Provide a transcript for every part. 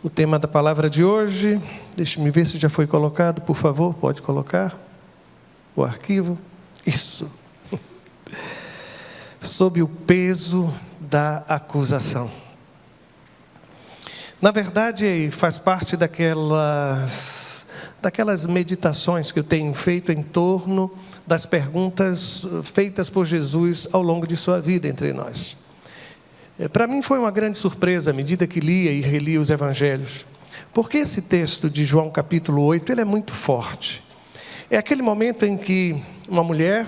O tema da palavra de hoje, deixe-me ver se já foi colocado, por favor, pode colocar o arquivo. Isso. Sob o peso da acusação. Na verdade, faz parte daquelas meditações que eu tenho feito em torno das perguntas feitas por Jesus ao longo de sua vida entre nós. Para mim foi uma grande surpresa à medida que lia e relia os evangelhos, porque esse texto de João capítulo 8, ele é muito forte. É aquele momento em que uma mulher,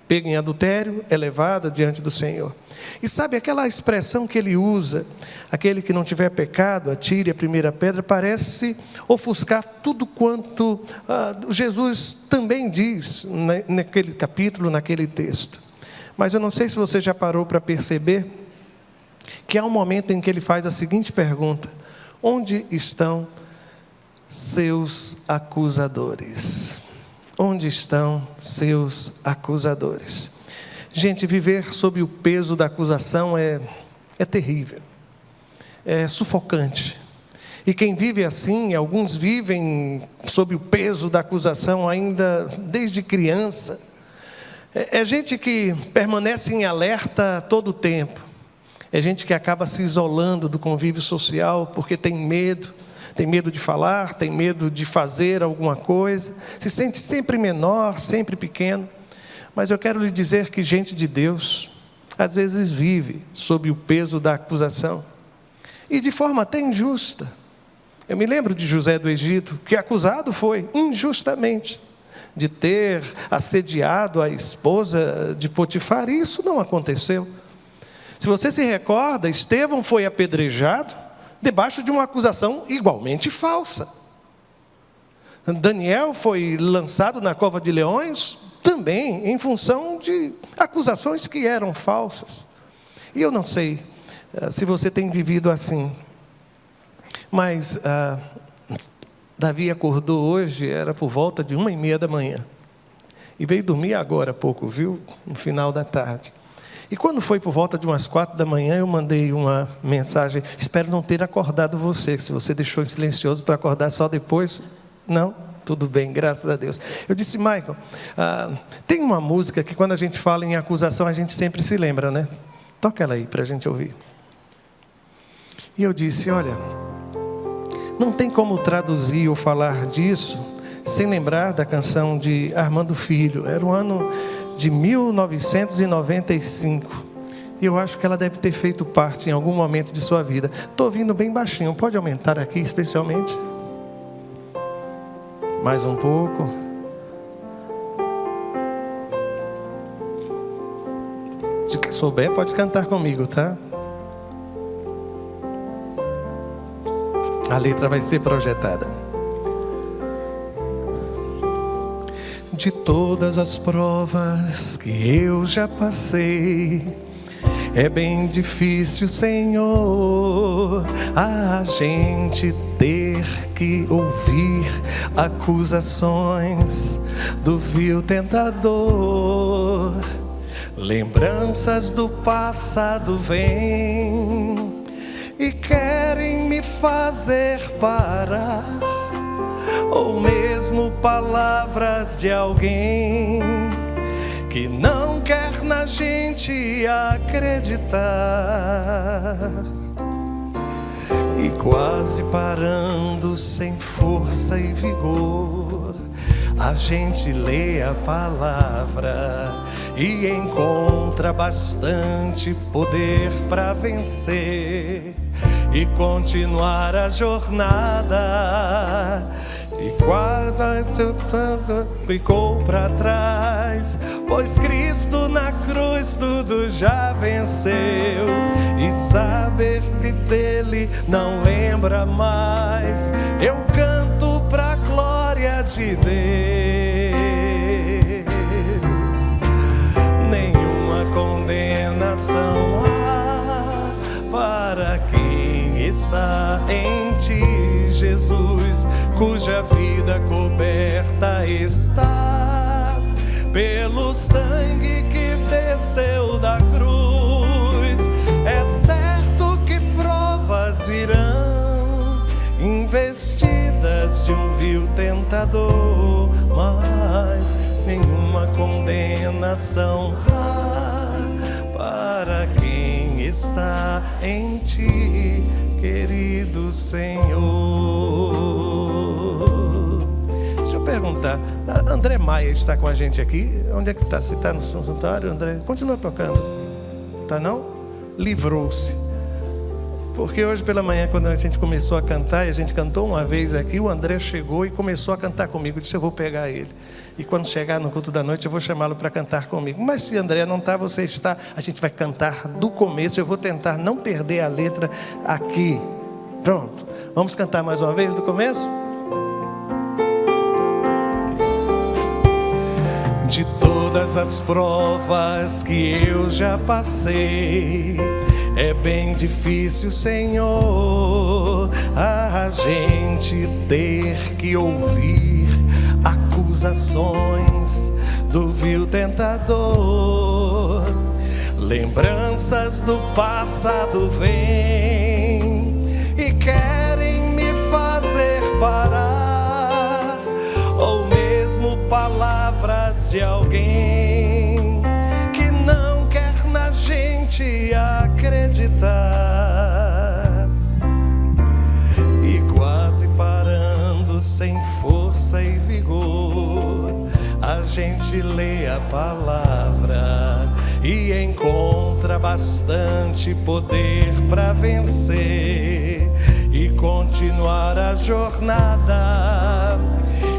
pega em adultério, é levada diante do Senhor. E sabe aquela expressão que ele usa, aquele que não tiver pecado, atire a primeira pedra, parece ofuscar tudo quanto Jesus também diz naquele capítulo, naquele texto. Mas eu não sei se você já parou para perceber que há um momento em que ele faz a seguinte pergunta: onde estão seus acusadores? Onde estão seus acusadores? Gente, viver sob o peso da acusação é terrível, é sufocante. E quem vive assim, alguns vivem sob o peso da acusação ainda desde criança. É gente que permanece em alerta todo o tempo. É gente que acaba se isolando do convívio social porque tem medo de falar, tem medo de fazer alguma coisa, se sente sempre menor, sempre pequeno. Mas eu quero lhe dizer que gente de Deus, às vezes vive sob o peso da acusação, e de forma até injusta. Eu me lembro de José do Egito, que acusado foi, injustamente, de ter assediado a esposa de Potifar, e isso não aconteceu. Se você se recorda, Estevão foi apedrejado debaixo de uma acusação igualmente falsa. Daniel foi lançado na cova de leões também em função de acusações que eram falsas. E eu não sei se você tem vivido assim, mas Davi acordou hoje, era por volta de 1h30 da manhã, e veio dormir agora há pouco, viu? No final da tarde. E quando foi por volta de umas 4 da manhã, eu mandei uma mensagem: espero não ter acordado você, se você deixou em silencioso para acordar só depois. Não? Tudo bem, graças a Deus. Eu disse: Michael, tem uma música que quando a gente fala em acusação, a gente sempre se lembra, né? Toca ela aí para a gente ouvir. E eu disse: olha, não tem como traduzir ou falar disso sem lembrar da canção de Armando Filho. Era o ano de 1995, e eu acho que ela deve ter feito parte em algum momento de sua vida. Estou ouvindo bem baixinho, pode aumentar aqui especialmente? Mais um pouco. Se souber, pode cantar comigo, tá? A letra vai ser projetada. De todas as provas que eu já passei, é bem difícil, Senhor, a gente ter que ouvir acusações do vil tentador. Lembranças do passado vêm e querem me fazer parar, ou mesmo palavras de alguém que não quer na gente acreditar. E quase parando sem força e vigor, a gente lê a palavra e encontra bastante poder para vencer e continuar a jornada. E quase ficou para trás, pois Cristo na cruz tudo já venceu. E saber que dele não lembra mais, eu canto pra glória de Deus. Nenhuma condenação há para quem está em ti, Jesus, cuja vida coberta está pelo sangue que desceu da cruz. É certo que provas virão, investidas de um vil tentador, mas nenhuma condenação há para quem está em ti, querido Senhor. Deixa eu perguntar, André Maia está com a gente aqui? Onde é que está? Se está no santuário, André? Continua tocando. Está não? Livrou-se. Porque hoje pela manhã, quando a gente começou a cantar, e a gente cantou uma vez aqui, o André chegou e começou a cantar comigo. Eu disse, eu vou pegar ele. E quando chegar no culto da noite, eu vou chamá-lo para cantar comigo. Mas se André não está, você está. A gente vai cantar do começo. Eu vou tentar não perder a letra aqui. Pronto. Vamos cantar mais uma vez do começo? De todas as provas que eu já passei, é bem difícil, Senhor, a gente ter que ouvir acusações do vil tentador. Lembranças do passado vêm e querem me fazer parar, ou mesmo palavras de alguém que não quer na gente acreditar. E quase parando sem força e vigor, a gente lê a palavra e encontra bastante poder para vencer e continuar a jornada,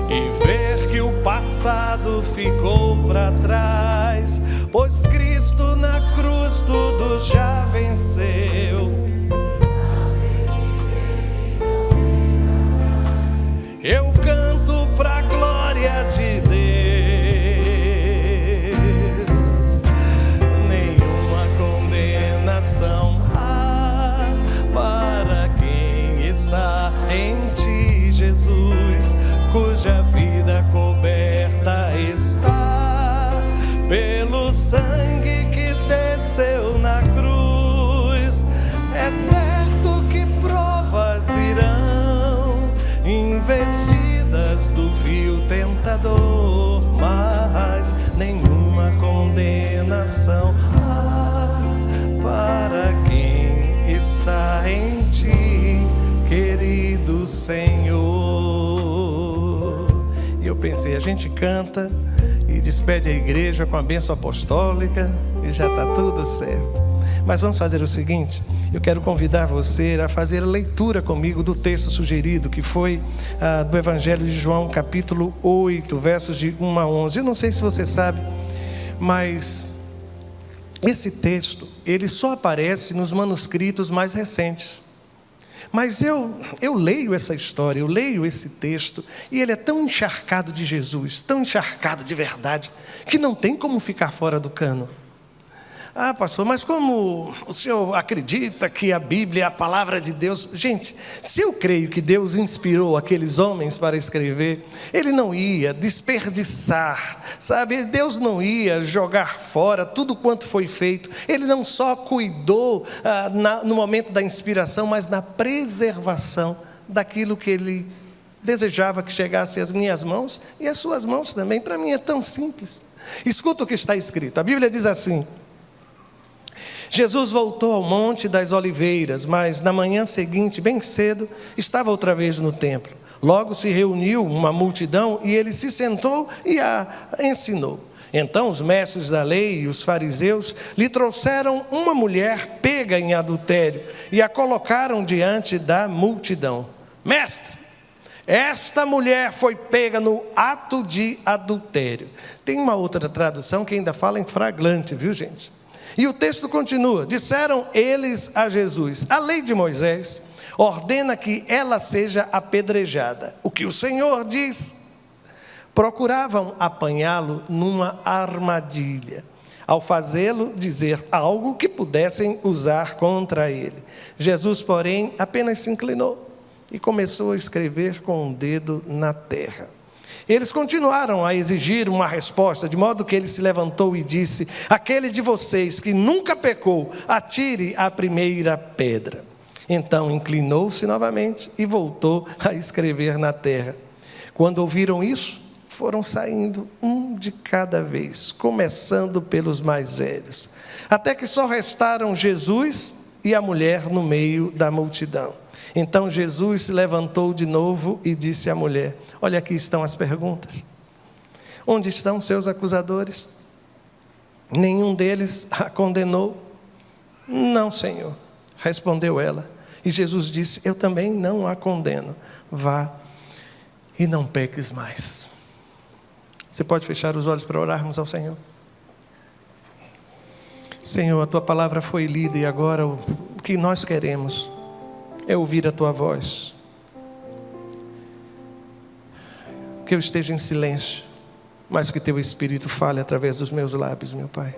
e ver que o passado ficou para trás, pois Cristo na cruz tudo já venceu. Eu canto pra glória de Deus. Nenhuma condenação há para quem está em ti, Jesus, cuja vida coberta está pelo sangue que desceu na cruz. É certo que provas virão, investidas do vil tentador, mas nenhuma condenação há para quem está em ti, querido Senhor. E eu pensei, a gente canta e despede a igreja com a bênção apostólica e já está tudo certo. Mas vamos fazer o seguinte, eu quero convidar você a fazer a leitura comigo do texto sugerido, que foi do Evangelho de João, capítulo 8, versos de 1 a 11. Eu não sei se você sabe, mas esse texto, ele só aparece nos manuscritos mais recentes. Mas eu leio essa história, eu leio esse texto, e ele é tão encharcado de Jesus, tão encharcado de verdade, que não tem como ficar fora do cano. Ah, pastor, mas como o senhor acredita que a Bíblia é a palavra de Deus? Gente, se eu creio que Deus inspirou aqueles homens para escrever, Ele não ia desperdiçar, sabe? Deus não ia jogar fora tudo quanto foi feito. Ele não só cuidou no momento da inspiração, mas na preservação daquilo que Ele desejava que chegasse às minhas mãos e às suas mãos também. Para mim é tão simples. Escuta o que está escrito. A Bíblia diz assim: Jesus voltou ao Monte das Oliveiras, mas na manhã seguinte, bem cedo, estava outra vez no templo. Logo se reuniu uma multidão e ele se sentou e a ensinou. Então os mestres da lei e os fariseus lhe trouxeram uma mulher pega em adultério e a colocaram diante da multidão. Mestre, esta mulher foi pega no ato de adultério. Tem uma outra tradução que ainda fala em flagrante, viu, gente? E o texto continua: disseram eles a Jesus: a lei de Moisés ordena que ela seja apedrejada. O que o Senhor diz? Procuravam apanhá-lo numa armadilha, ao fazê-lo dizer algo que pudessem usar contra ele. Jesus, porém, apenas se inclinou e começou a escrever com o dedo na terra. Eles continuaram a exigir uma resposta, de modo que ele se levantou e disse: aquele de vocês que nunca pecou, atire a primeira pedra. Então inclinou-se novamente e voltou a escrever na terra. Quando ouviram isso, foram saindo um de cada vez, começando pelos mais velhos, até que só restaram Jesus e a mulher no meio da multidão. Então Jesus se levantou de novo e disse à mulher: olha, aqui estão as perguntas. Onde estão seus acusadores? Nenhum deles a condenou? Não, Senhor, respondeu ela. E Jesus disse: eu também não a condeno. Vá e não peques mais. Você pode fechar os olhos para orarmos ao Senhor? Senhor, a Tua palavra foi lida e agora o que nós queremos é ouvir a Tua voz. Que eu esteja em silêncio, mas que Teu Espírito fale através dos meus lábios, meu Pai.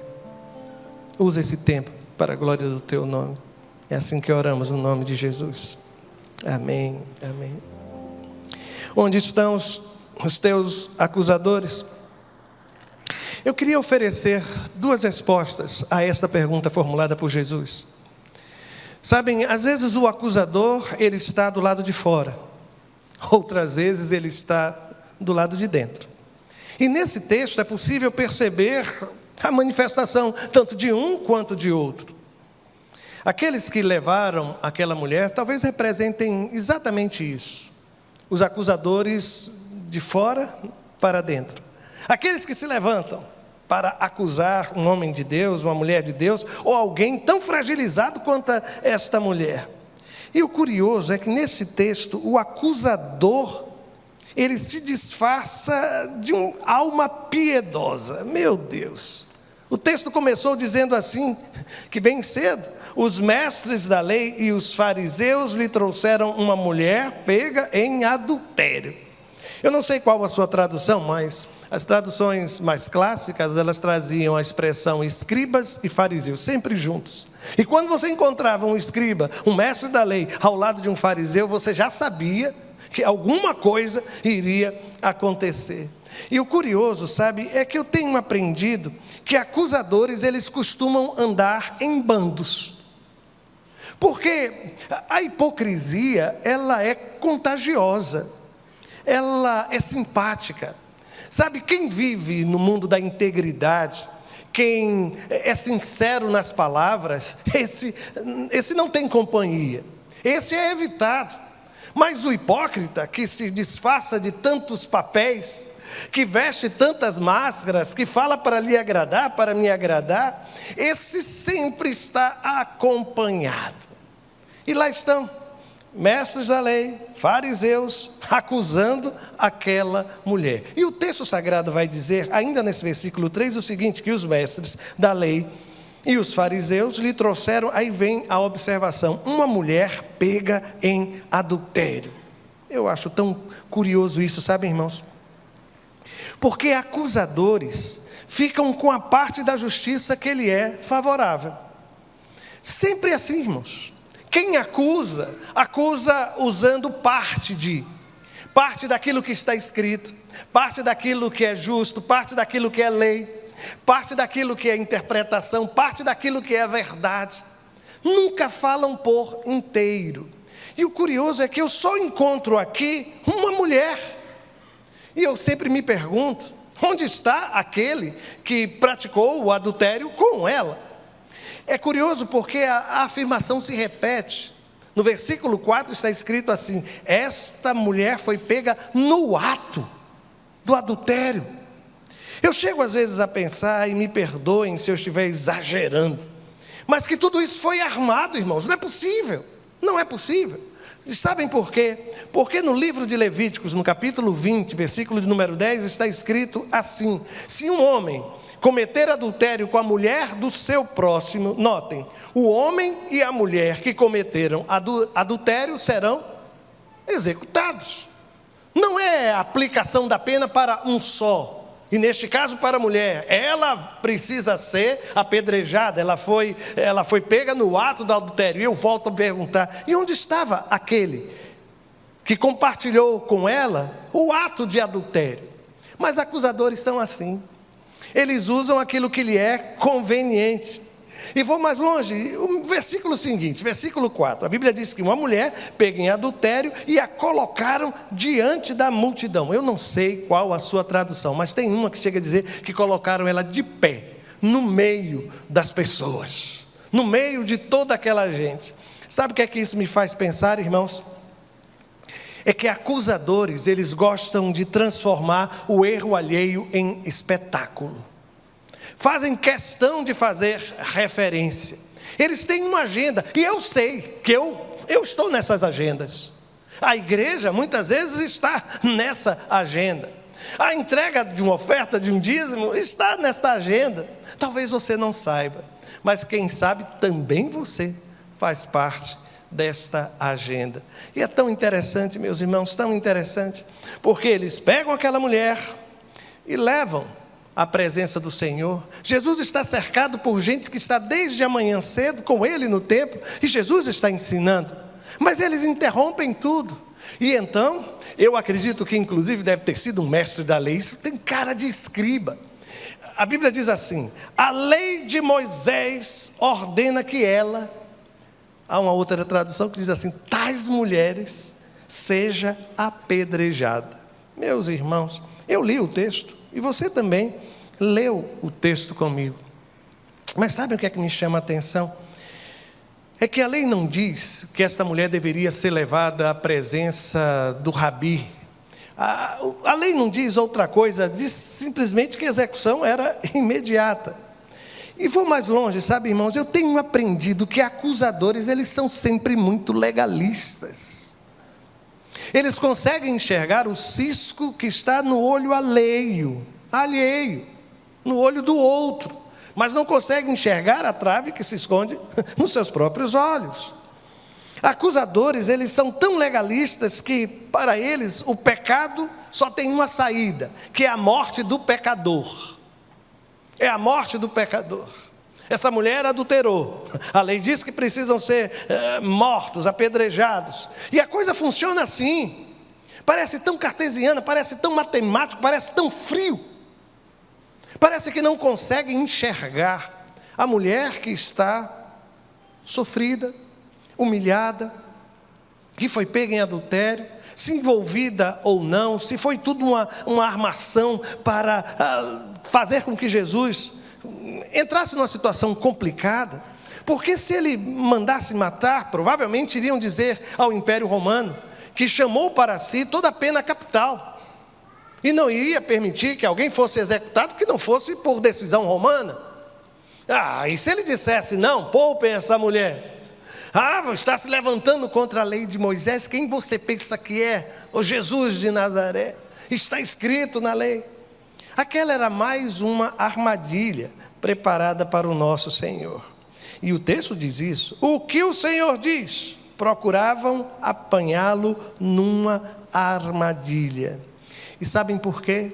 Usa esse tempo para a glória do Teu nome. É assim que oramos no nome de Jesus. Amém, amém. Onde estão os Teus acusadores? Eu queria oferecer duas respostas a esta pergunta formulada por Jesus. Sabem, às vezes o acusador, ele está do lado de fora. Outras vezes ele está do lado de dentro. E nesse texto é possível perceber a manifestação tanto de um quanto de outro. Aqueles que levaram aquela mulher talvez representem exatamente isso. Os acusadores de fora para dentro. Aqueles que se levantam para acusar um homem de Deus, uma mulher de Deus, ou alguém tão fragilizado quanto esta mulher. E o curioso é que nesse texto, o acusador, ele se disfarça de uma alma piedosa. Meu Deus! O texto começou dizendo assim, que bem cedo, os mestres da lei e os fariseus lhe trouxeram uma mulher pega em adultério. Eu não sei qual a sua tradução, mas as traduções mais clássicas, elas traziam a expressão escribas e fariseus, sempre juntos. E quando você encontrava um escriba, um mestre da lei, ao lado de um fariseu, você já sabia que alguma coisa iria acontecer. E o curioso, sabe, é que eu tenho aprendido que acusadores, eles costumam andar em bandos. Porque a hipocrisia, ela é contagiosa, ela é simpática. Sabe, quem vive no mundo da integridade, quem é sincero nas palavras, esse não tem companhia, esse é evitado. Mas o hipócrita, que se disfarça de tantos papéis, que veste tantas máscaras, que fala para lhe agradar, para me agradar, esse sempre está acompanhado. E lá estão mestres da lei, fariseus, acusando aquela mulher. E o texto sagrado vai dizer, ainda nesse versículo 3, o seguinte, que os mestres da lei e os fariseus lhe trouxeram, aí vem a observação, uma mulher pega em adultério. Eu acho tão curioso isso, sabe, irmãos? Porque acusadores ficam com a parte da justiça que lhe é favorável. Sempre assim, irmãos. Quem acusa, acusa usando parte daquilo que está escrito, parte daquilo que é justo, parte daquilo que é lei, parte daquilo que é interpretação, parte daquilo que é verdade. Nunca falam por inteiro. E o curioso é que eu só encontro aqui uma mulher. E eu sempre me pergunto, onde está aquele que praticou o adultério com ela? É curioso porque a afirmação se repete. No versículo 4 está escrito assim: esta mulher foi pega no ato do adultério. Eu chego às vezes a pensar, e me perdoem se eu estiver exagerando, mas que tudo isso foi armado, irmãos. Não é possível, não é possível. E sabem por quê? Porque no livro de Levíticos, no capítulo 20, versículo de número 10, está escrito assim: se um homem cometer adultério com a mulher do seu próximo, notem, o homem e a mulher que cometeram adultério serão executados. Não é a aplicação da pena para um só, e neste caso para a mulher, ela precisa ser apedrejada, ela foi pega no ato do adultério. E eu volto a perguntar, e onde estava aquele que compartilhou com ela o ato de adultério? Mas acusadores são assim. Eles usam aquilo que lhe é conveniente. E vou mais longe, o versículo seguinte, versículo 4. A Bíblia diz que uma mulher pega em adultério e a colocaram diante da multidão. Eu não sei qual a sua tradução, mas tem uma que chega a dizer que colocaram ela de pé, no meio das pessoas, no meio de toda aquela gente. Sabe o que é que isso me faz pensar, irmãos? É que acusadores, eles gostam de transformar o erro alheio em espetáculo. Fazem questão de fazer referência. Eles têm uma agenda, e eu sei que eu estou nessas agendas. A igreja muitas vezes está nessa agenda. A entrega de uma oferta, de um dízimo, está nesta agenda. Talvez você não saiba, mas quem sabe também você faz parte desta agenda. E é tão interessante, meus irmãos, tão interessante, porque eles pegam aquela mulher e levam à presença do Senhor. Jesus está cercado por gente que está desde a manhã cedo com ele no templo, e Jesus está ensinando, mas eles interrompem tudo. E então, eu acredito que inclusive deve ter sido um mestre da lei, isso tem cara de escriba. A Bíblia diz assim: a lei de Moisés ordena que ela, há uma outra tradução que diz assim, tais mulheres seja apedrejada. Meus irmãos, eu li o texto, e você também leu o texto comigo. Mas sabe o que é que me chama a atenção? É que a lei não diz que esta mulher deveria ser levada à presença do rabi. A lei não diz outra coisa, diz simplesmente que a execução era imediata. E vou mais longe, sabe, irmãos, eu tenho aprendido que acusadores, eles são sempre muito legalistas. Eles conseguem enxergar o cisco que está no olho alheio, no olho do outro, mas não conseguem enxergar a trave que se esconde nos seus próprios olhos. Acusadores, eles são tão legalistas que, para eles, o pecado só tem uma saída, que é a morte do pecador. É a morte do pecador. Essa mulher adulterou. A lei diz que precisam ser mortos, apedrejados. E a coisa funciona assim. Parece tão cartesiana, parece tão matemático, parece tão frio. Parece que não consegue enxergar a mulher que está sofrida, humilhada, que foi pega em adultério, se envolvida ou não, se foi tudo uma armação para fazer com que Jesus entrasse numa situação complicada. Porque se ele mandasse matar, provavelmente iriam dizer ao Império Romano que chamou para si toda a pena capital, e não iria permitir que alguém fosse executado que não fosse por decisão romana. E se ele dissesse, não, poupem essa mulher, está se levantando contra a lei de Moisés, quem você pensa que é? O Jesus de Nazaré, está escrito na lei. Aquela era mais uma armadilha preparada para o nosso Senhor. E o texto diz isso. O que o Senhor diz? Procuravam apanhá-lo numa armadilha. E sabem por quê?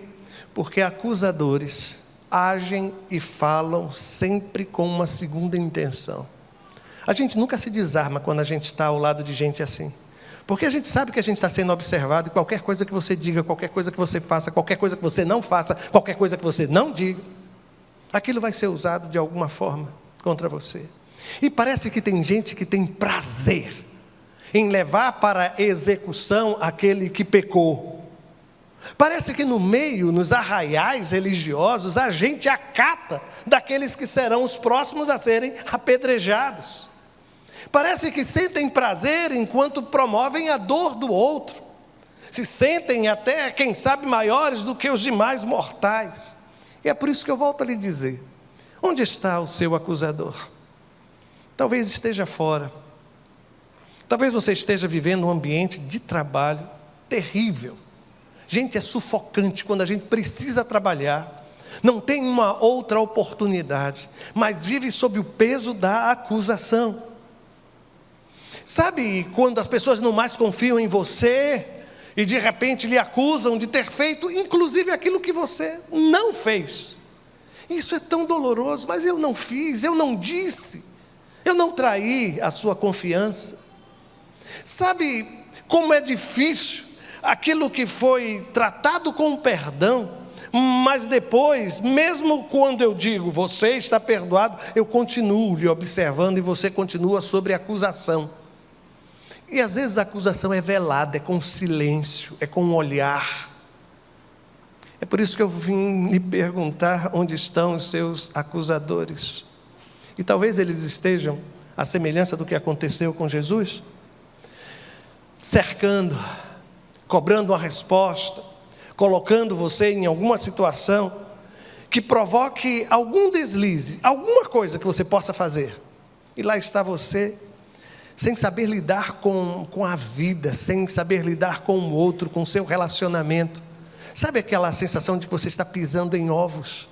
Porque acusadores agem e falam sempre com uma segunda intenção. A gente nunca se desarma quando a gente está ao lado de gente assim. Porque a gente sabe que a gente está sendo observado, e qualquer coisa que você diga, qualquer coisa que você faça, qualquer coisa que você não faça, qualquer coisa que você não diga, aquilo vai ser usado de alguma forma contra você. E parece que tem gente que tem prazer em levar para execução aquele que pecou. Parece que no meio, nos arraiais religiosos, a gente acata daqueles que serão os próximos a serem apedrejados. Parece que sentem prazer enquanto promovem a dor do outro. Se sentem até, quem sabe, maiores do que os demais mortais. E é por isso que eu volto a lhe dizer, onde está o seu acusador? Talvez esteja fora. Talvez você esteja vivendo um ambiente de trabalho terrível. Gente, é sufocante quando a gente precisa trabalhar, não tem uma outra oportunidade, mas vive sob o peso da acusação. Sabe quando as pessoas não mais confiam em você e de repente lhe acusam de ter feito inclusive aquilo que você não fez? Isso é tão doloroso, mas eu não fiz, eu não disse, eu não traí a sua confiança. Sabe como é difícil aquilo que foi tratado com perdão, Mas depois, mesmo quando eu digo, você está perdoado, eu continuo lhe observando e você continua sobre acusação. E às vezes a acusação é velada, é com silêncio, é com um olhar. É por isso que eu vim lhe perguntar onde estão os seus acusadores. E talvez eles estejam à semelhança do que aconteceu com Jesus, cercando, cobrando uma resposta, colocando você em alguma situação que provoque algum deslize, alguma coisa que você possa fazer. E lá está você, sem saber lidar com a vida, sem saber lidar com o outro, com o seu relacionamento. Sabe aquela sensação de que você está pisando em ovos?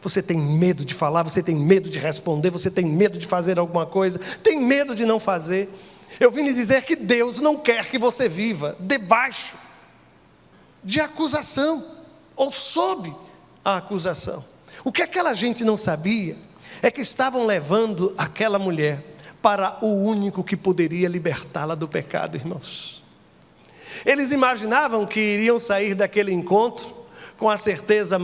Você tem medo de falar, você tem medo de responder, você tem medo de fazer alguma coisa, tem medo de não fazer. Eu vim lhe dizer que Deus não quer que você viva debaixo de acusação, ou sob a acusação. O que aquela gente não sabia, é que estavam levando aquela mulher para o único que poderia libertá-la do pecado, irmãos. Eles imaginavam que iriam sair daquele encontro com a certeza,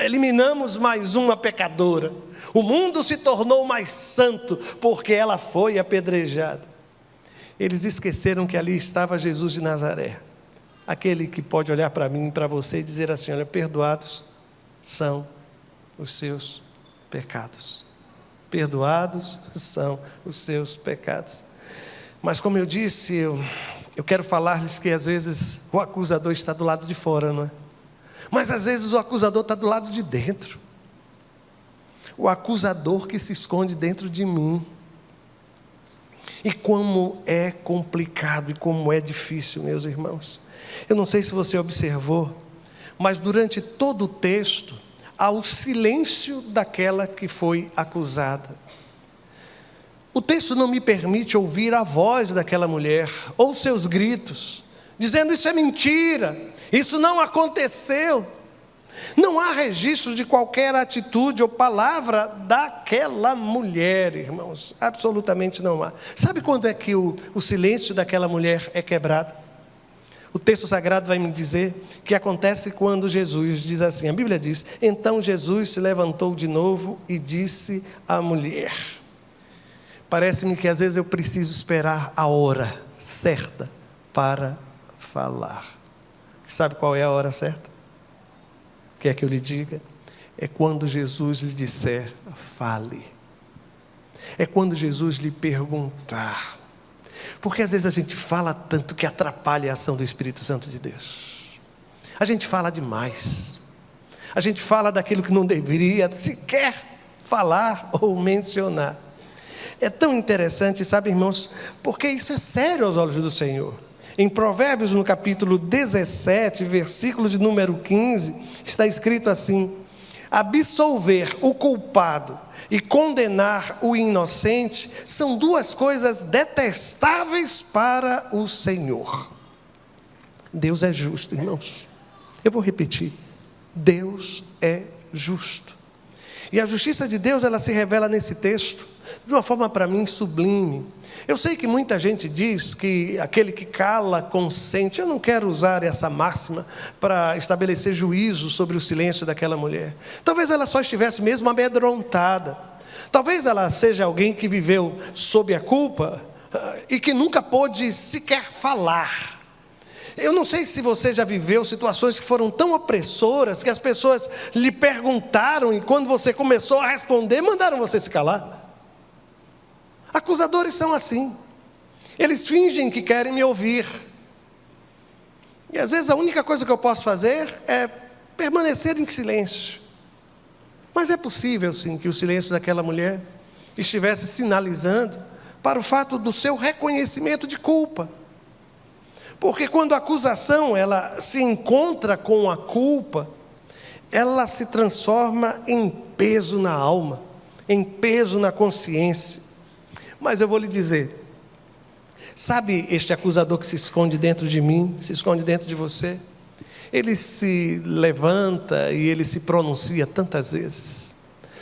eliminamos mais uma pecadora. O mundo se tornou mais santo, porque ela foi apedrejada. Eles esqueceram que ali estava Jesus de Nazaré, aquele que pode olhar para mim e para você e dizer assim: olha, perdoados são os seus pecados. Perdoados são os seus pecados. Mas como eu disse, eu quero falar-lhes que às vezes o acusador está do lado de fora, não é? Mas às vezes o acusador está do lado de dentro. O acusador que se esconde dentro de mim. E como é complicado e como é difícil, meus irmãos. Eu não sei se você observou, mas durante todo o texto há o silêncio daquela que foi acusada. O texto não me permite ouvir a voz daquela mulher, ou seus gritos, dizendo: isso é mentira, isso não aconteceu. Não há registro de qualquer atitude ou palavra daquela mulher, irmãos, absolutamente não há. Sabe quando é que o silêncio daquela mulher é quebrado? O texto sagrado vai me dizer que acontece quando Jesus diz assim, a Bíblia diz: então Jesus se levantou de novo e disse à mulher. Parece-me que às vezes eu preciso esperar a hora certa para falar. Sabe qual é a hora certa? Quer que eu lhe diga? É quando Jesus lhe disser: fale. É quando Jesus lhe perguntar. Porque às vezes a gente fala tanto que atrapalha a ação do Espírito Santo de Deus. A gente fala demais. A gente fala daquilo que não deveria sequer falar ou mencionar. É tão interessante, sabe, irmãos, porque isso é sério aos olhos do Senhor. Em Provérbios, no capítulo 17, versículo de número 15, está escrito assim: absolver o culpado e condenar o inocente são duas coisas detestáveis para o Senhor. Deus é justo, irmãos. Eu vou repetir: Deus é justo. E a justiça de Deus, ela se revela nesse texto de uma forma, para mim, sublime. Eu sei que muita gente diz que aquele que cala consente. Eu não quero usar essa máxima para estabelecer juízo sobre o silêncio daquela mulher. Talvez ela só estivesse mesmo amedrontada. Talvez ela seja alguém que viveu sob a culpa e que nunca pôde sequer falar. Eu não sei se você já viveu situações que foram tão opressoras que as pessoas lhe perguntaram e quando você começou a responder, mandaram você se calar. Acusadores são assim. Eles fingem que querem me ouvir. E às vezes a única coisa que eu posso fazer é permanecer em silêncio. Mas é possível sim que o silêncio daquela mulher estivesse sinalizando para o fato do seu reconhecimento de culpa. Porque quando a acusação ela se encontra com a culpa, ela se transforma em peso na alma, em peso na consciência. Mas eu vou lhe dizer, sabe este acusador que se esconde dentro de mim, se esconde dentro de você? Ele se levanta e ele se pronuncia tantas vezes.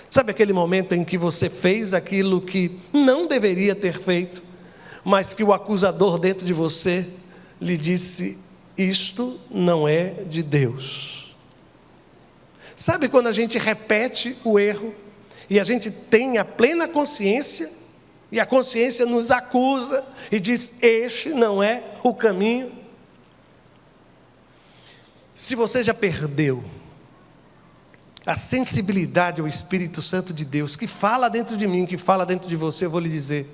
Sabe aquele momento em que você fez aquilo que não deveria ter feito, mas que o acusador dentro de você lhe disse: isto não é de Deus. Sabe quando a gente repete o erro e a gente tem a plena consciência e a consciência nos acusa e diz: este não é o caminho? Se você já perdeu a sensibilidade ao Espírito Santo de Deus, que fala dentro de mim, que fala dentro de você, eu vou lhe dizer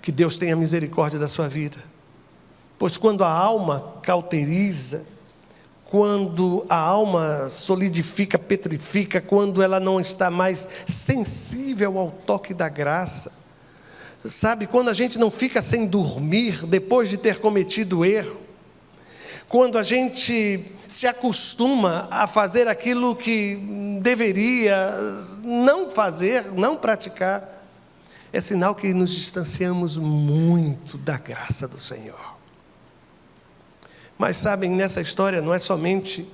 que Deus tenha misericórdia da sua vida. Pois quando a alma cauteriza, quando a alma solidifica, petrifica, quando ela não está mais sensível ao toque da graça, sabe, quando a gente não fica sem dormir depois de ter cometido o erro, quando a gente se acostuma a fazer aquilo que deveria não fazer, não praticar, é sinal que nos distanciamos muito da graça do Senhor. Mas sabem, nessa história não é somente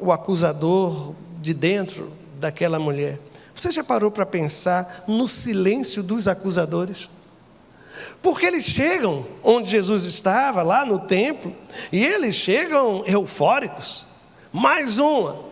o acusador de dentro daquela mulher. Você já parou para pensar no silêncio dos acusadores? Porque eles chegam onde Jesus estava, lá no templo, e eles chegam eufóricos. Mais uma.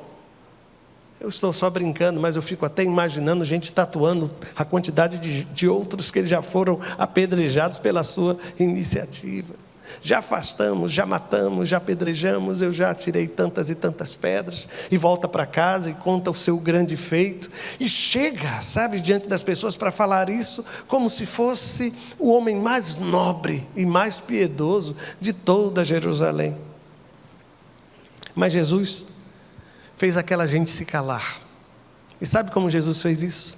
Eu estou só brincando, mas eu fico até imaginando gente tatuando a quantidade de outros que já foram apedrejados pela sua iniciativa. Já afastamos, já matamos, já apedrejamos, eu já tirei tantas e tantas pedras, e volta para casa e conta o seu grande feito, e chega, sabe, diante das pessoas para falar isso, como se fosse o homem mais nobre e mais piedoso de toda Jerusalém. Mas Jesus fez aquela gente se calar. E sabe como Jesus fez isso?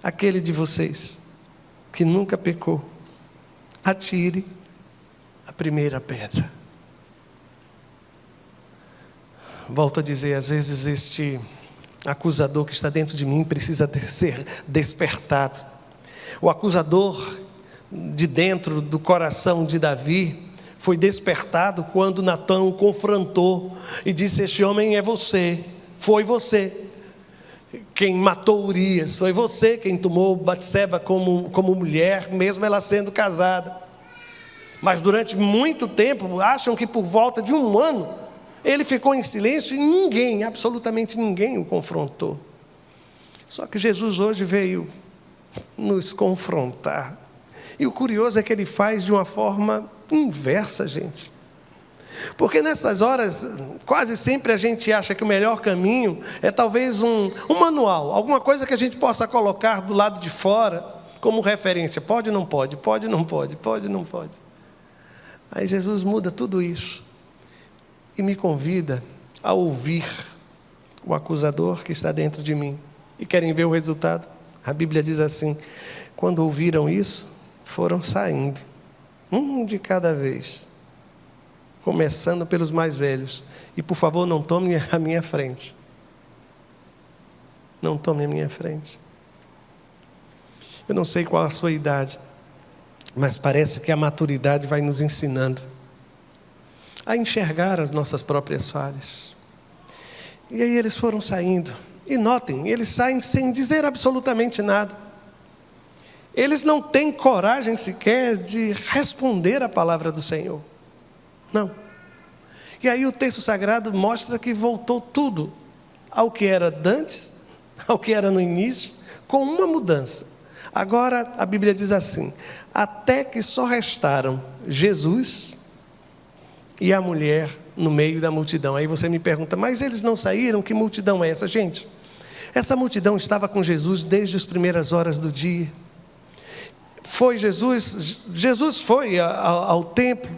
Aquele de vocês que nunca pecou, atire a primeira pedra. Volto a dizer, às vezes este acusador que está dentro de mim precisa ser despertado. O acusador de dentro do coração de Davi foi despertado quando Natã o confrontou e disse: este homem é você, foi você quem matou Urias, foi você quem tomou Batseba como mulher, mesmo ela sendo casada. Mas durante muito tempo, acham que por volta de 1 ano, ele ficou em silêncio e ninguém, absolutamente ninguém o confrontou. Só que Jesus hoje veio nos confrontar. E o curioso é que ele faz de uma forma inversa, gente. Porque nessas horas, quase sempre a gente acha que o melhor caminho é talvez um manual, alguma coisa que a gente possa colocar do lado de fora como referência. Pode, não pode, pode, não pode, pode, não pode. Aí Jesus muda tudo isso e me convida a ouvir o acusador que está dentro de mim. E querem ver o resultado? A Bíblia diz assim: quando ouviram isso, foram saindo, um de cada vez, começando pelos mais velhos. E por favor, não tome a minha frente. Não tome a minha frente. Eu não sei qual a sua idade, mas parece que a maturidade vai nos ensinando a enxergar as nossas próprias falhas. E aí eles foram saindo. E notem, eles saem sem dizer absolutamente nada. Eles não têm coragem sequer de responder a palavra do Senhor. Não. E aí o texto sagrado mostra que voltou tudo ao que era antes, ao que era no início, com uma mudança. Agora a Bíblia diz assim: até que só restaram Jesus e a mulher no meio da multidão. Aí você me pergunta: mas eles não saíram? Que multidão é essa? Gente, essa multidão estava com Jesus desde as primeiras horas do dia. Foi Jesus foi ao templo,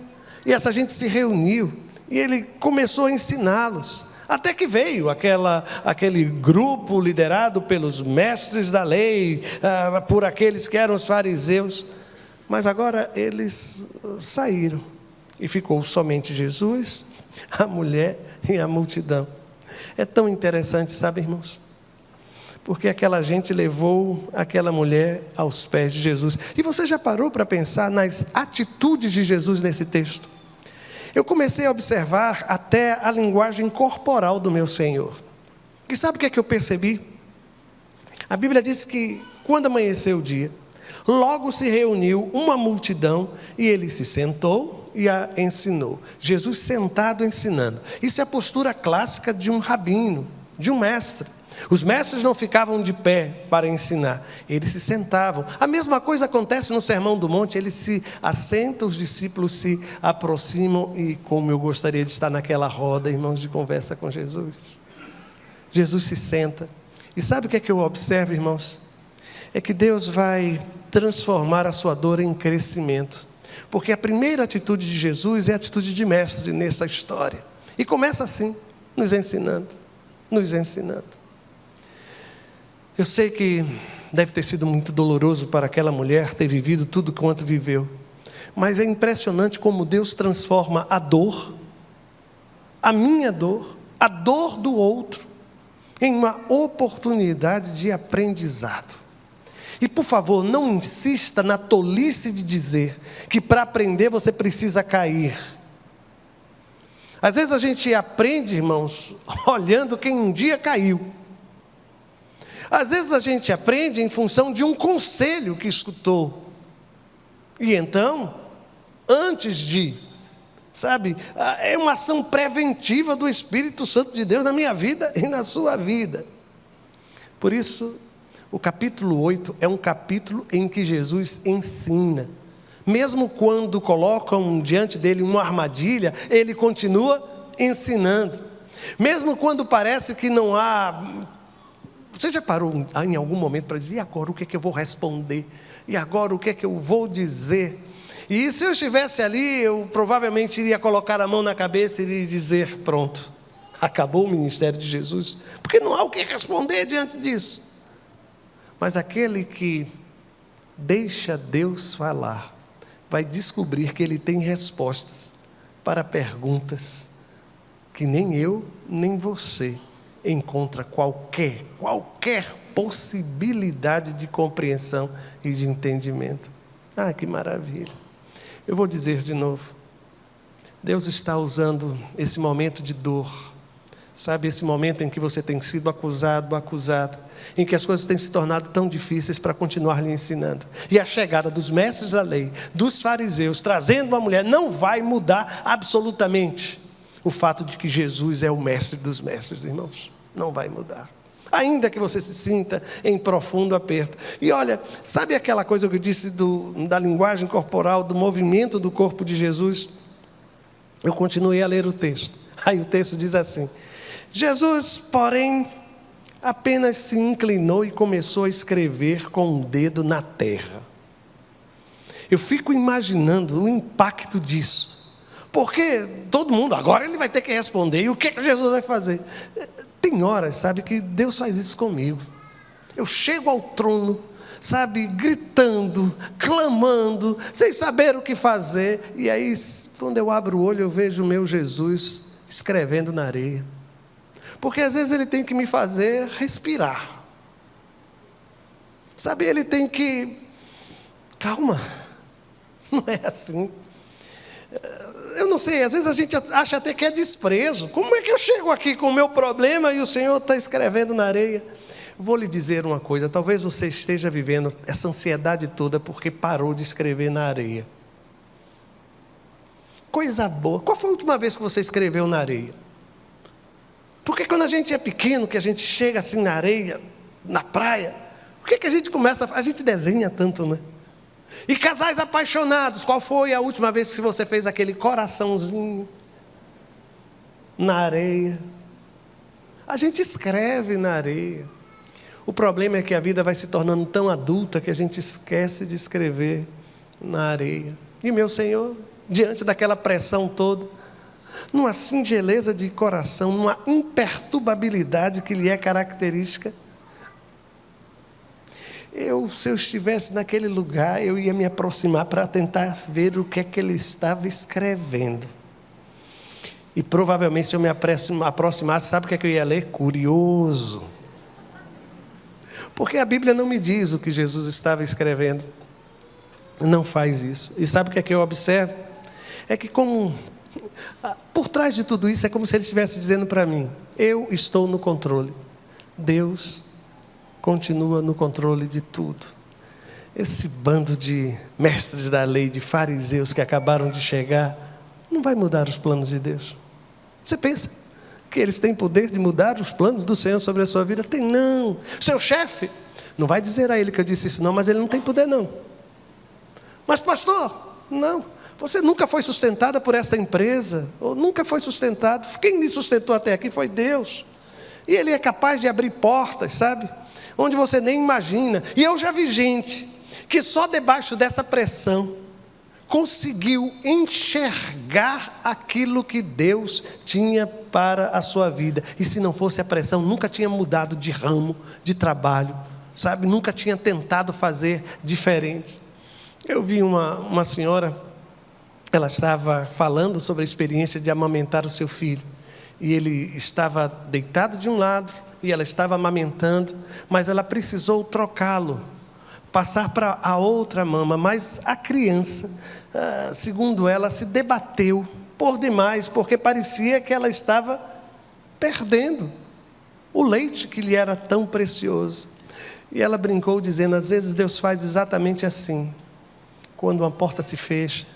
e essa gente se reuniu, e ele começou a ensiná-los. Até que veio aquele grupo liderado pelos mestres da lei, por aqueles que eram os fariseus. Mas agora eles saíram e ficou somente Jesus, a mulher e a multidão. É tão interessante, sabe, irmãos? Porque aquela gente levou aquela mulher aos pés de Jesus. E você já parou para pensar nas atitudes de Jesus nesse texto? Eu comecei a observar até a linguagem corporal do meu Senhor. E sabe o que é que eu percebi? A Bíblia diz que quando amanheceu o dia, logo se reuniu uma multidão e ele se sentou e a ensinou. Jesus sentado ensinando. Isso é a postura clássica de um rabino, de um mestre. Os mestres não ficavam de pé para ensinar, eles se sentavam. A mesma coisa acontece no Sermão do Monte, eles se assentam, os discípulos se aproximam e como eu gostaria de estar naquela roda, irmãos, de conversa com Jesus. Jesus se senta. E sabe o que é que eu observo, irmãos? É que Deus vai transformar a sua dor em crescimento. Porque a primeira atitude de Jesus é a atitude de mestre nessa história. E começa assim, nos ensinando, nos ensinando. Eu sei que deve ter sido muito doloroso para aquela mulher ter vivido tudo quanto viveu. Mas é impressionante como Deus transforma a dor, a minha dor, a dor do outro, em uma oportunidade de aprendizado. E por favor, não insista na tolice de dizer que para aprender você precisa cair. Às vezes a gente aprende, irmãos, olhando quem um dia caiu. Às vezes a gente aprende em função de um conselho que escutou. E então, antes de, sabe, é uma ação preventiva do Espírito Santo de Deus na minha vida e na sua vida. Por isso, o capítulo 8 é um capítulo em que Jesus ensina. Mesmo quando colocam diante dele uma armadilha, ele continua ensinando. Mesmo quando parece que não há... Você já parou em algum momento para dizer, e agora o que é que eu vou responder? E agora o que é que eu vou dizer? E se eu estivesse ali, eu provavelmente iria colocar a mão na cabeça e iria dizer, pronto, acabou o ministério de Jesus, porque não há o que responder diante disso. Mas aquele que deixa Deus falar, vai descobrir que Ele tem respostas para perguntas que nem eu, nem você encontra qualquer possibilidade de compreensão e de entendimento. Ah, que maravilha. Eu vou dizer de novo. Deus está usando esse momento de dor. Sabe, esse momento em que você tem sido acusado, acusada, em que as coisas têm se tornado tão difíceis para continuar lhe ensinando. E a chegada dos mestres da lei, dos fariseus, trazendo uma mulher, não vai mudar absolutamente o fato de que Jesus é o mestre dos mestres, irmãos. Não vai mudar. Ainda que você se sinta em profundo aperto. E olha, sabe aquela coisa que eu disse da linguagem corporal, do movimento do corpo de Jesus? Eu continuei a ler o texto. Aí o texto diz assim: Jesus, porém, apenas se inclinou e começou a escrever com o dedo na terra. Eu fico imaginando o impacto disso. Porque todo mundo, agora ele vai ter que responder. E o que Jesus vai fazer? Tem horas, sabe, que Deus faz isso comigo. Eu chego ao trono, sabe, gritando, clamando, sem saber o que fazer. E aí, quando eu abro o olho, eu vejo o meu Jesus escrevendo na areia. Porque às vezes ele tem que me fazer respirar. Sabe, ele tem que... Calma, não é assim. Eu não sei, às vezes a gente acha até que é desprezo. Como é que eu chego aqui com o meu problema e o Senhor está escrevendo na areia? Vou lhe dizer uma coisa, talvez você esteja vivendo essa ansiedade toda porque parou de escrever na areia. Coisa boa. Qual foi a última vez que você escreveu na areia? Porque quando a gente é pequeno, que a gente chega assim na areia, na praia, o que a gente começa a gente desenha tanto, né? E casais apaixonados, qual foi a última vez que você fez aquele coraçãozinho na areia? A gente escreve na areia. O problema é que a vida vai se tornando tão adulta que a gente esquece de escrever na areia. E meu Senhor, diante daquela pressão toda, numa singeleza de coração, numa imperturbabilidade que lhe é característica, se eu estivesse naquele lugar, eu ia me aproximar para tentar ver o que é que ele estava escrevendo. E provavelmente, se eu me aproximasse, sabe o que é que eu ia ler? Curioso. Porque a Bíblia não me diz o que Jesus estava escrevendo. Não faz isso. E sabe o que é que eu observo? É que por trás de tudo isso, é como se ele estivesse dizendo para mim: eu estou no controle. Deus continua no controle de tudo. esse bando de mestres da lei, de fariseus que acabaram de chegar, não vai mudar os planos de Deus. Você pensa que eles têm poder de mudar os planos do Senhor sobre a sua vida? Tem não. Seu chefe, não vai dizer a ele que eu disse isso não, mas ele não tem poder não. Mas pastor, não. Você nunca foi sustentada por esta empresa, ou nunca foi sustentado. Quem me sustentou até aqui foi Deus. E Ele é capaz de abrir portas, sabe? Onde você nem imagina. E eu já vi gente que só debaixo dessa pressão conseguiu enxergar aquilo que Deus tinha para a sua vida. E se não fosse a pressão, nunca tinha mudado de ramo, de trabalho, sabe? Nunca tinha tentado fazer diferente. Eu vi uma senhora, ela estava falando sobre a experiência de amamentar o seu filho. E ele estava deitado de um lado e ela estava amamentando, mas ela precisou trocá-lo, passar para a outra mama. Mas a criança, segundo ela, se debateu por demais, porque parecia que ela estava perdendo o leite que lhe era tão precioso. E ela brincou dizendo, às vezes Deus faz exatamente assim. Quando uma porta se fecha,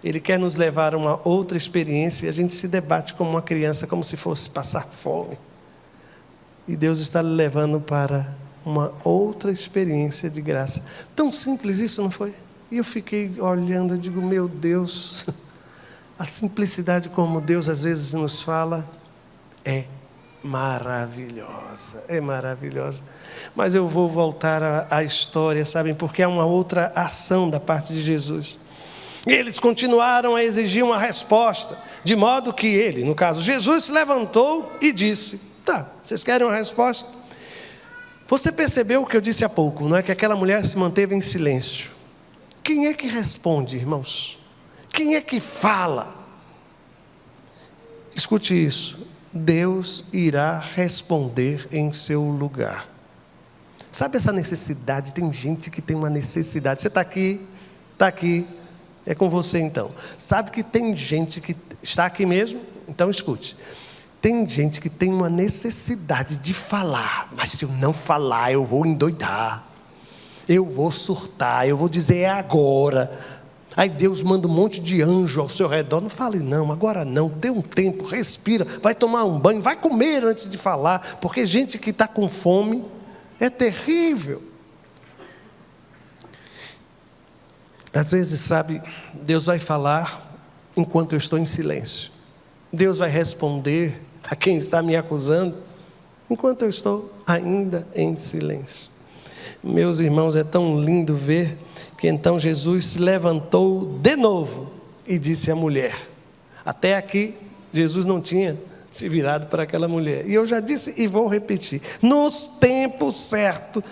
Ele quer nos levar a uma outra experiência e a gente se debate como uma criança, como se fosse passar fome. E Deus está lhe levando para uma outra experiência de graça. Tão simples isso, não foi? E eu fiquei olhando e digo, meu Deus, a simplicidade como Deus às vezes nos fala é maravilhosa, é maravilhosa. Mas eu vou voltar à história, sabem? Porque há uma outra ação da parte de Jesus. E eles continuaram a exigir uma resposta, de modo que ele, no caso Jesus, se levantou e disse, tá, vocês querem uma resposta? Você percebeu o que eu disse há pouco, não é? Que aquela mulher se manteve em silêncio. Quem é que responde, irmãos? Quem é que fala? Escute isso, Deus irá responder em seu lugar. Sabe essa necessidade? Tem gente que tem uma necessidade. Você está aqui, é com você então. Sabe que tem gente que está aqui mesmo? Então escute. Tem gente que tem uma necessidade de falar, mas se eu não falar, eu vou endoidar, eu vou surtar, eu vou dizer é agora. Aí Deus manda um monte de anjo ao seu redor. Não fale não, agora não, dê um tempo, respira, vai tomar um banho, vai comer antes de falar, porque gente que está com fome é terrível. Às vezes, sabe, Deus vai falar enquanto eu estou em silêncio. Deus vai responder a quem está me acusando enquanto eu estou ainda em silêncio. Meus irmãos, é tão lindo ver que então Jesus se levantou de novo e disse à mulher. Até aqui, Jesus não tinha se virado para aquela mulher. E eu já disse e vou repetir. Nos tempos certos,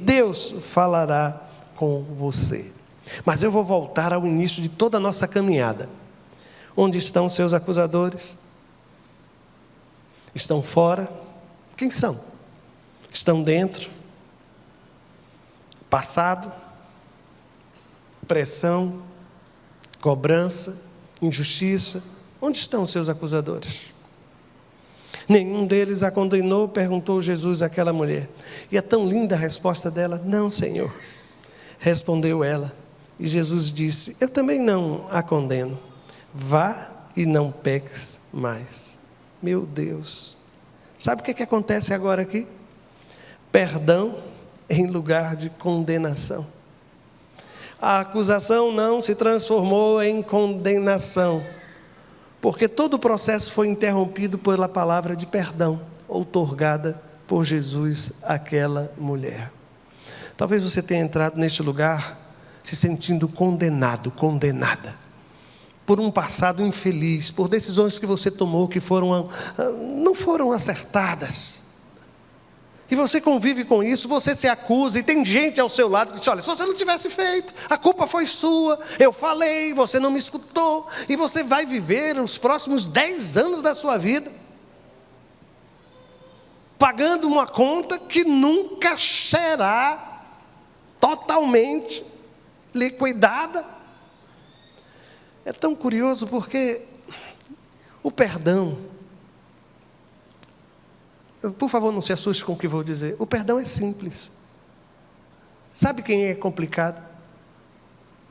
Deus falará com você. Mas eu vou voltar ao início de toda a nossa caminhada. Onde estão os seus acusadores? Estão fora? Quem são? Estão dentro? Passado? Pressão? Cobrança? Injustiça? Onde estão os seus acusadores? Nenhum deles a condenou, perguntou Jesus àquela mulher. E é tão linda a resposta dela. Não, Senhor. Respondeu ela. E Jesus disse, eu também não a condeno. Vá e não peques mais. Meu Deus. Sabe o que acontece agora aqui? Perdão em lugar de condenação. A acusação não se transformou em condenação, porque todo o processo foi interrompido pela palavra de perdão, outorgada por Jesus àquela mulher. Talvez você tenha entrado neste lugar se sentindo condenado, condenada, por um passado infeliz, por decisões que você tomou que não foram acertadas. E você convive com isso, você se acusa, e tem gente ao seu lado que diz, olha, se você não tivesse feito, a culpa foi sua, eu falei, você não me escutou, e você vai viver os próximos 10 anos da sua vida, pagando uma conta que nunca será totalmente liquidada. É tão curioso porque o perdão, por favor, não se assuste com o que vou dizer. O perdão é simples. Sabe quem é complicado?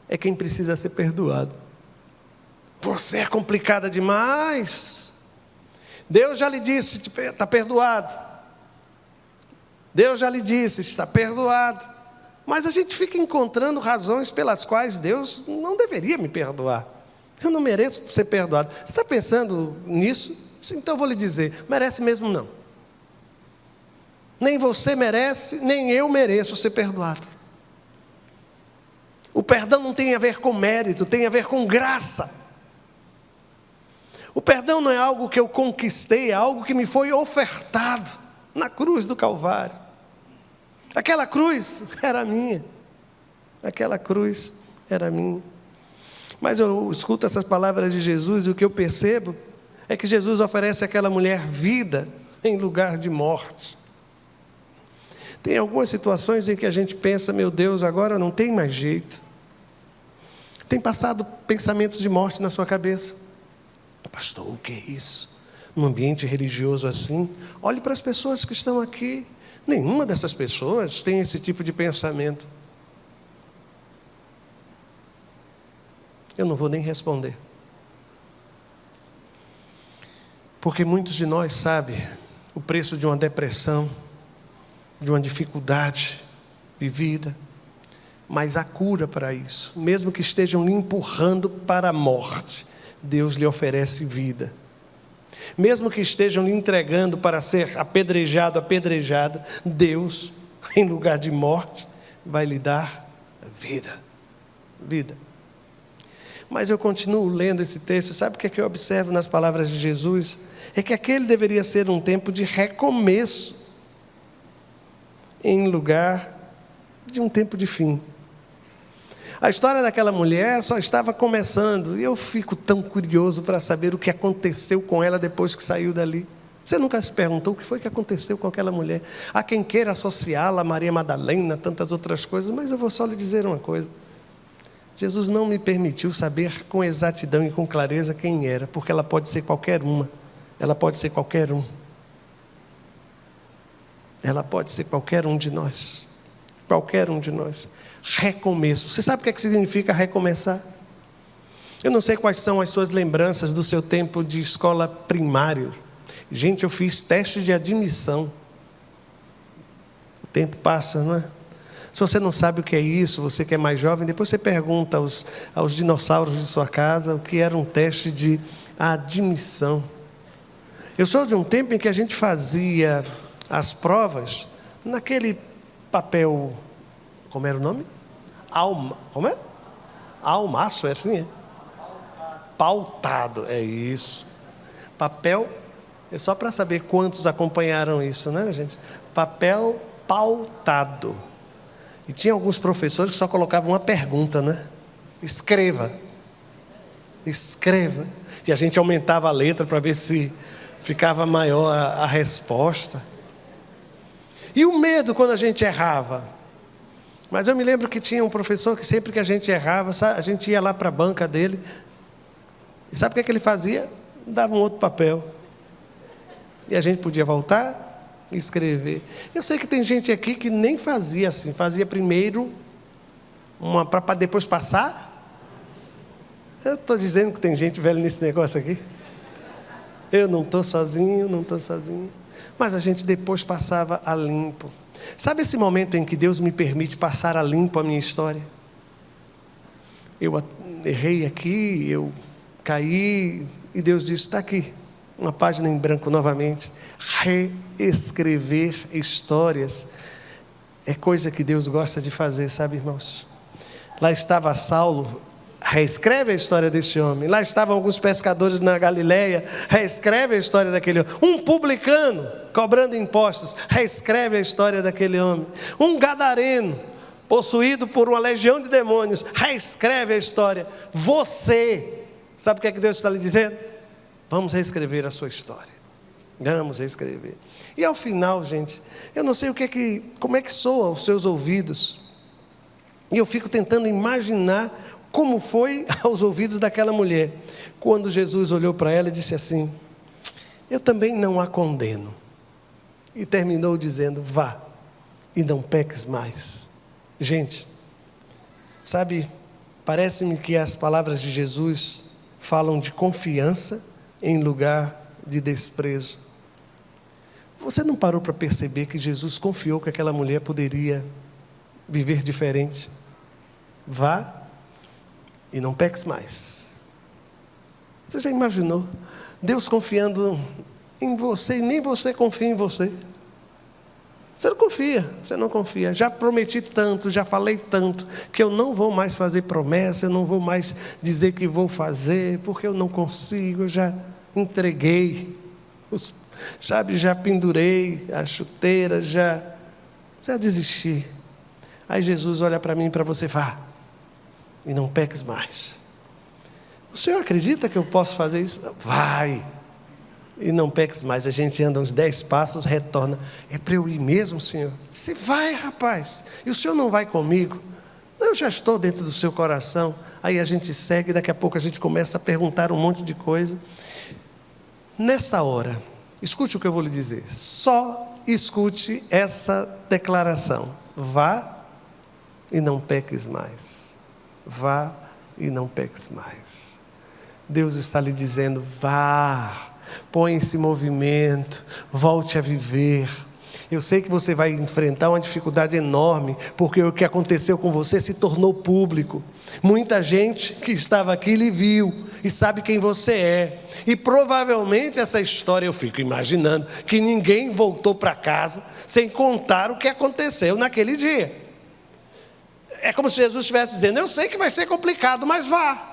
É quem precisa ser perdoado. Você é complicada demais. Deus já lhe disse, está perdoado. Deus já lhe disse, está perdoado. Mas a gente fica encontrando razões pelas quais Deus não deveria me perdoar. Eu não mereço ser perdoado. Você está pensando nisso? Então eu vou lhe dizer, merece mesmo não. Nem você merece, nem eu mereço ser perdoado. O perdão não tem a ver com mérito, tem a ver com graça. O perdão não é algo que eu conquistei, é algo que me foi ofertado na cruz do Calvário. Aquela cruz era minha. Aquela cruz era minha. Mas eu escuto essas palavras de Jesus e o que eu percebo é que Jesus oferece àquela mulher vida em lugar de morte. Tem algumas situações em que a gente pensa, meu Deus, agora não tem mais jeito. Tem passado pensamentos de morte na sua cabeça. Pastor, o que é isso? Num ambiente religioso assim? Olhe para as pessoas que estão aqui. Nenhuma dessas pessoas tem esse tipo de pensamento. Eu não vou nem responder. Porque muitos de nós sabem o preço de uma depressão, de uma dificuldade de vida, mas há cura para isso. Mesmo que estejam lhe empurrando para a morte, Deus lhe oferece vida. Mesmo que estejam lhe entregando para ser apedrejado, apedrejada, Deus, em lugar de morte, vai lhe dar vida. Vida. Mas eu continuo lendo esse texto, sabe o que é que eu observo nas palavras de Jesus? É que aquele deveria ser um tempo de recomeço, em lugar de um tempo de fim. A história daquela mulher só estava começando, e eu fico tão curioso para saber o que aconteceu com ela depois que saiu dali. Você nunca se perguntou o que foi que aconteceu com aquela mulher? Há quem queira associá-la a Maria Madalena, tantas outras coisas, mas eu vou só lhe dizer uma coisa. Jesus não me permitiu saber com exatidão e com clareza quem era, porque ela pode ser qualquer uma, ela pode ser qualquer um. Ela pode ser qualquer um de nós, qualquer um de nós. Recomeço. Você sabe o que significa recomeçar? Eu não sei quais são as suas lembranças do seu tempo de escola primária. Gente, eu fiz teste de admissão. O tempo passa, não é? Se você não sabe o que é isso, você que é mais jovem, depois você pergunta aos dinossauros de sua casa o que era um teste de admissão. Eu sou de um tempo em que a gente fazia as provas naquele papel, como era o nome? Como é? Almaço, é assim? É? Pautado, é isso. Papel, é só para saber quantos acompanharam isso, né, gente? Papel pautado. E tinha alguns professores que só colocavam uma pergunta, né? Escreva. Escreva. E a gente aumentava a letra para ver se ficava maior a resposta. E o medo quando a gente errava? Mas eu me lembro que tinha um professor que sempre que a gente errava, a gente ia lá para a banca dele. E sabe o que ele fazia? Dava um outro papel. E a gente podia voltar e escrever. Eu sei que tem gente aqui que nem fazia assim. Fazia primeiro uma para depois passar. Eu estou dizendo que tem gente velha nesse negócio aqui. Eu não estou sozinho, não estou sozinho. Mas a gente depois passava a limpo. Sabe esse momento em que Deus me permite passar a limpo a minha história? Eu errei aqui, eu caí, e Deus disse, está aqui, uma página em branco novamente. Reescrever histórias é coisa que Deus gosta de fazer, sabe, irmãos? Lá estava Saulo, reescreve a história desse homem. Lá estavam alguns pescadores na Galileia, reescreve a história daquele homem. Um publicano, cobrando impostos, reescreve a história daquele homem. Um gadareno, possuído por uma legião de demônios, reescreve a história. Você, sabe o que é que Deus está lhe dizendo? Vamos reescrever a sua história. Vamos reescrever. E ao final, gente, eu não sei como é que soa os seus ouvidos. E eu fico tentando imaginar como foi aos ouvidos daquela mulher, quando Jesus olhou para ela e disse assim, eu também não a condeno. E terminou dizendo, vá, e não peques mais. Gente, sabe, parece-me que as palavras de Jesus falam de confiança em lugar de desprezo. Você não parou para perceber que Jesus confiou que aquela mulher poderia viver diferente? Vá e não peques mais. Você já imaginou? Deus confiando em você e nem você confia em você. Você não confia. Já prometi tanto, já falei tanto, que eu não vou mais fazer promessa, eu não vou mais dizer que vou fazer, porque eu não consigo, eu já entreguei, já pendurei as chuteiras, já desisti. Aí Jesus olha para mim e para você, vá, e não peques mais. O Senhor acredita que eu posso fazer isso? Vai, e não peques mais. A gente anda uns 10 passos, retorna. É para eu ir mesmo, Senhor? Você vai, rapaz. E o Senhor não vai comigo? Não, eu já estou dentro do seu coração. Aí a gente segue, daqui a pouco a gente começa a perguntar um monte de coisa. Nesta hora, escute o que eu vou lhe dizer. Só escute essa declaração. Vá e não peques mais. Vá e não peques mais. Deus está lhe dizendo, vá. Põe esse movimento, volte a viver. Eu sei que você vai enfrentar uma dificuldade enorme, porque o que aconteceu com você se tornou público. Muita gente que estava aqui lhe viu e sabe quem você é. E provavelmente essa história, eu fico imaginando, que ninguém voltou para casa sem contar o que aconteceu naquele dia. É como se Jesus estivesse dizendo, eu sei que vai ser complicado, mas vá.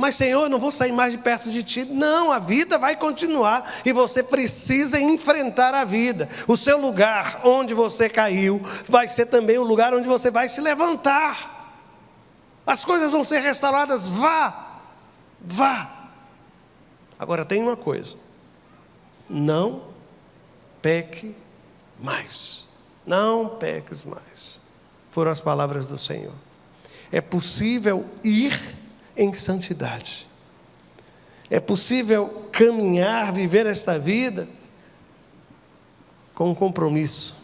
Mas Senhor, eu não vou sair mais de perto de Ti. Não, a vida vai continuar e você precisa enfrentar a vida. O seu lugar onde você caiu vai ser também o lugar onde você vai se levantar. As coisas vão ser restauradas, vá. Agora tem uma coisa, não peque mais. Não peques mais. Foram as palavras do Senhor. É possível ir em santidade. É possível caminhar, viver esta vida com um compromisso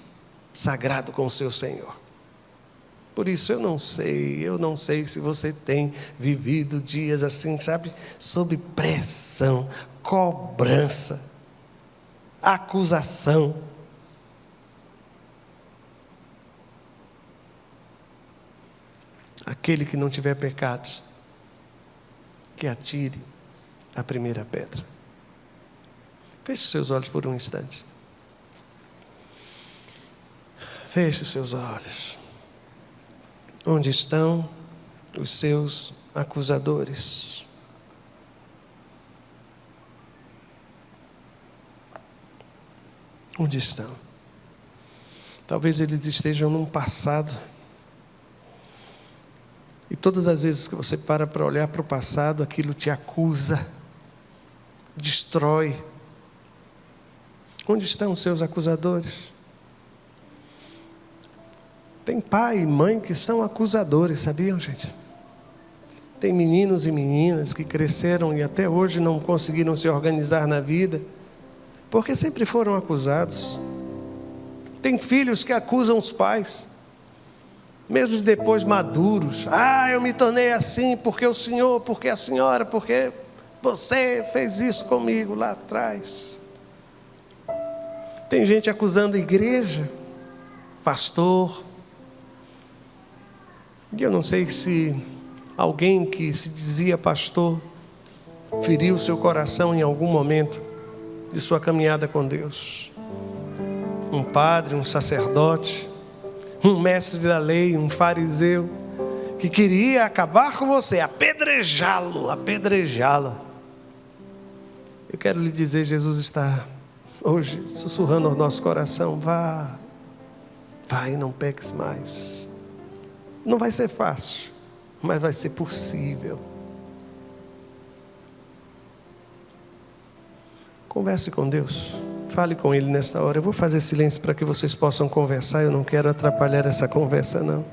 sagrado com o seu Senhor. Por isso eu não sei se você tem vivido dias assim, sabe, sob pressão, cobrança, acusação. Aquele que não tiver pecados, que atire a primeira pedra. Feche os seus olhos por um instante. Feche os seus olhos. Onde estão os seus acusadores? Onde estão? Talvez eles estejam num passado. E todas as vezes que você para olhar para o passado, aquilo te acusa, destrói. Onde estão os seus acusadores? Tem pai e mãe que são acusadores, sabiam, gente? Tem meninos e meninas que cresceram e até hoje não conseguiram se organizar na vida, porque sempre foram acusados. Tem filhos que acusam os pais, mesmo depois maduros. Eu me tornei assim porque o senhor, porque a senhora, porque você fez isso comigo lá atrás. Tem gente acusando a igreja, pastor. E eu não sei se alguém que se dizia pastor feriu seu coração em algum momento de sua caminhada com Deus. Um padre, um sacerdote, um mestre da lei, um fariseu, que queria acabar com você, apedrejá-la. Eu quero lhe dizer, Jesus está hoje sussurrando ao nosso coração, vá e não peques mais. Não vai ser fácil, mas vai ser possível. Converse com Deus. Fale com Ele nesta hora. Eu vou fazer silêncio para que vocês possam conversar. Eu não quero atrapalhar essa conversa, não.